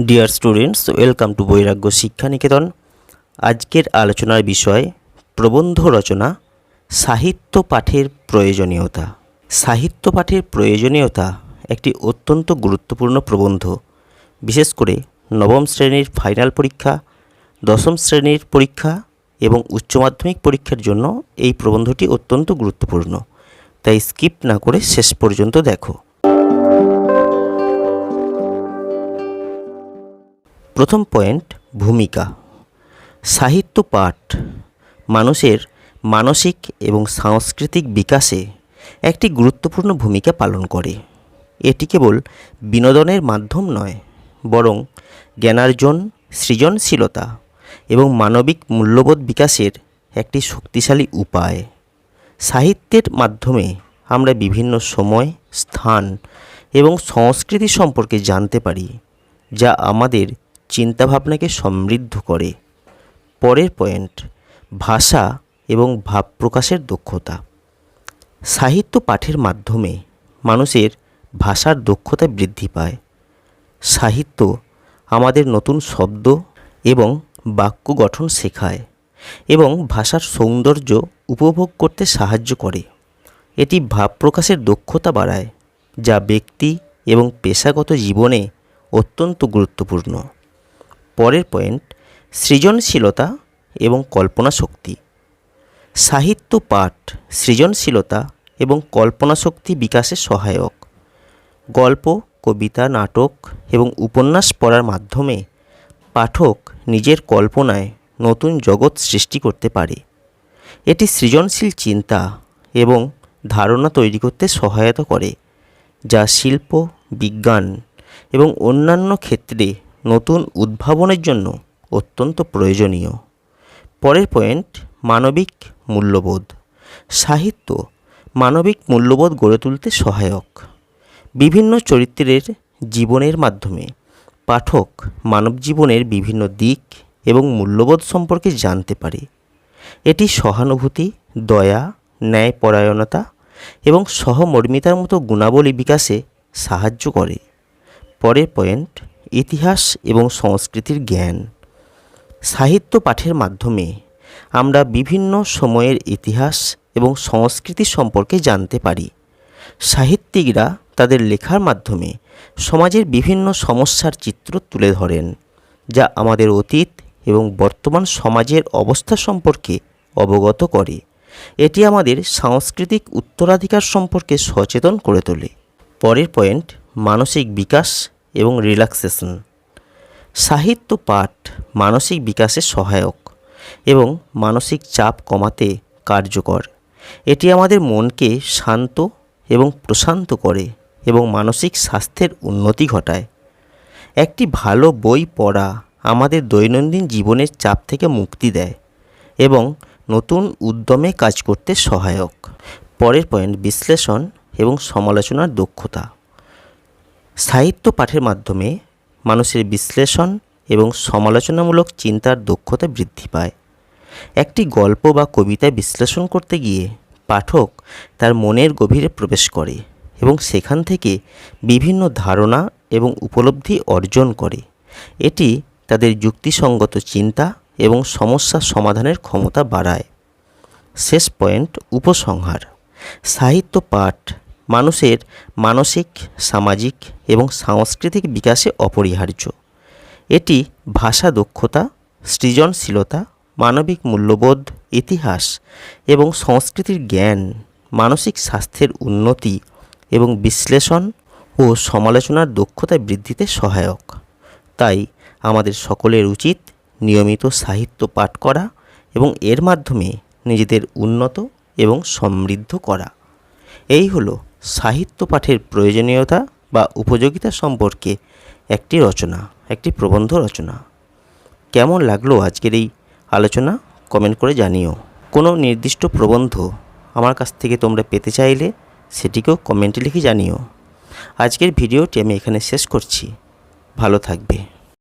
Dear students, welcome to বৈরাগ্য শিক্ষা নিকেতন। আজকের আলোচনার বিষয় প্রবন্ধ রচনা, সাহিত্য পাঠের প্রয়োজনীয়তা। সাহিত্য পাঠের প্রয়োজনীয়তা একটি অত্যন্ত গুরুত্বপূর্ণ প্রবন্ধ। বিশেষ করে নবম শ্রেণীর ফাইনাল পরীক্ষা, দশম শ্রেণীর পরীক্ষা এবং উচ্চ মাধ্যমিক পরীক্ষার জন্য এই প্রবন্ধটি অত্যন্ত গুরুত্বপূর্ণ। তাই স্কিপ না করে শেষ পর্যন্ত দেখো। প্রথম পয়েন্ট, ভূমিকা। সাহিত্য পাঠ মানুষের মানসিক এবং সাংস্কৃতিক বিকাশে একটি গুরুত্বপূর্ণ ভূমিকা পালন করে। এটি কেবল বিনোদনের মাধ্যম নয়, বরং জ্ঞানার্জন, সৃজনশীলতা এবং মানবিক মূল্যবোধ বিকাশের একটি শক্তিশালী উপায়। সাহিত্যের মাধ্যমে আমরা বিভিন্ন সময়, স্থান এবং সংস্কৃতি সম্পর্কে জানতে পারি, যা আমাদের চিন্তাভাবনাকে সমৃদ্ধ করে। পরের পয়েন্ট, ভাষা এবং ভাব প্রকাশের দক্ষতা। সাহিত্য পাঠের মাধ্যমে মানুষের ভাষার দক্ষতা বৃদ্ধি পায়। সাহিত্য আমাদের নতুন শব্দ এবং বাক্য গঠন শেখায় এবং ভাষার সৌন্দর্য উপভোগ করতে সাহায্য করে। এটি ভাব প্রকাশের দক্ষতা বাড়ায়, যা ব্যক্তি এবং পেশাগত জীবনে অত্যন্ত গুরুত্বপূর্ণ। পরের পয়েন্ট, সৃজনশীলতা এবং কল্পনা শক্তি। সাহিত্য পাঠ সৃজনশীলতা এবং কল্পনা শক্তি বিকাশে সহায়ক। গল্প, কবিতা, নাটক এবং উপন্যাস পড়ার মাধ্যমে পাঠক নিজের কল্পনায় নতুন জগৎ সৃষ্টি করতে পারে। এটি সৃজনশীল চিন্তা এবং ধারণা তৈরি করতে সহায়তা করে, যা শিল্প, বিজ্ঞান এবং অন্যান্য ক্ষেত্রে নতুন উদ্ভাবনের জন্য অত্যন্ত প্রয়োজনীয়। পরের পয়েন্ট, মানবিক মূল্যবোধ। সাহিত্য মানবিক মূল্যবোধ গড়ে তুলতে সহায়ক। বিভিন্ন চরিত্রের জীবনের মাধ্যমে পাঠক মানব জীবনের বিভিন্ন দিক এবং মূল্যবোধ সম্পর্কে জানতে পারে। এটি সহানুভূতি, দয়া, ন্যায়পরায়ণতা এবং সহমর্মিতার মতো গুণাবলী বিকাশে সাহায্য করে। পরের পয়েন্ট, ইতিহাস এবং সংস্কৃতির জ্ঞান। সাহিত্য পাঠের মাধ্যমে আমরা বিভিন্ন সময়ের ইতিহাস এবং সংস্কৃতি সম্পর্কে জানতে পারি। সাহিত্যিকরা তাদের লেখার মাধ্যমে সমাজের বিভিন্ন সমস্যার চিত্র তুলে ধরেন, যা আমাদের অতীত এবং বর্তমান সমাজের অবস্থা সম্পর্কে অবগত করে। এটি আমাদের সাংস্কৃতিক উত্তরাধিকার সম্পর্কে সচেতন করে তোলে। পরের পয়েন্ট, মানসিক বিকাশ এবং রিল্যাক্সেশন। সাহিত্য পাঠ মানসিক বিকাশে সহায়ক এবং মানসিক চাপ কমাতে কার্যকর। এটি আমাদের মনকে শান্ত এবং প্রশান্ত করে এবং মানসিক স্বাস্থ্যের উন্নতি ঘটায়। একটি ভালো বই পড়া আমাদের দৈনন্দিন জীবনের চাপ থেকে মুক্তি দেয় এবং নতুন উদ্যমে কাজ করতে সহায়ক। পরের পয়েন্ট, বিশ্লেষণ এবং সমালোচনার দক্ষতা। সাহিত্য পাঠের মাধ্যমে মানুষের বিশ্লেষণ এবং সমালোচনামূলক চিন্তার দক্ষতা বৃদ্ধি পায়। একটি গল্প বা কবিতা বিশ্লেষণ করতে গিয়ে পাঠক তার মনের গভীরে প্রবেশ করে এবং সেখান থেকে বিভিন্ন ধারণা এবং উপলব্ধি অর্জন করে। এটি তাদের যুক্তিসঙ্গত চিন্তা এবং সমস্যা সমাধানের ক্ষমতা বাড়ায়। শেষ পয়েন্ট, উপসংহার। সাহিত্য পাঠ মানুষের মানসিক, সামাজিক এবং সাংস্কৃতিক বিকাশে অপরিহার্য। এটি ভাষা দক্ষতা, সৃজনশীলতা, মানবিক মূল্যবোধ, ইতিহাস এবং সংস্কৃতির জ্ঞান, মানসিক স্বাস্থ্যের উন্নতি এবং বিশ্লেষণ ও সমালোচনার দক্ষতা বৃদ্ধিতে সহায়ক। তাই আমাদের সকলের উচিত নিয়মিত সাহিত্য পাঠ করা এবং এর মাধ্যমে নিজেদের উন্নত এবং সমৃদ্ধ করা। এই হলো সাহিত্য পাঠের প্রয়োজনীয়তা বা উপযোগিতা সম্পর্কে একটি রচনা, একটি প্রবন্ধ রচনা। কেমন লাগলো আজকের এই আলোচনা কমেন্ট করে জানিও। কোনো নির্দিষ্ট প্রবন্ধ আমার কাছ থেকে তোমরা পেতে চাইলে সেটিকেও কমেন্টে লিখে জানিও। আজকের ভিডিওটি আমি এখানে শেষ করছি। ভালো থাকবে।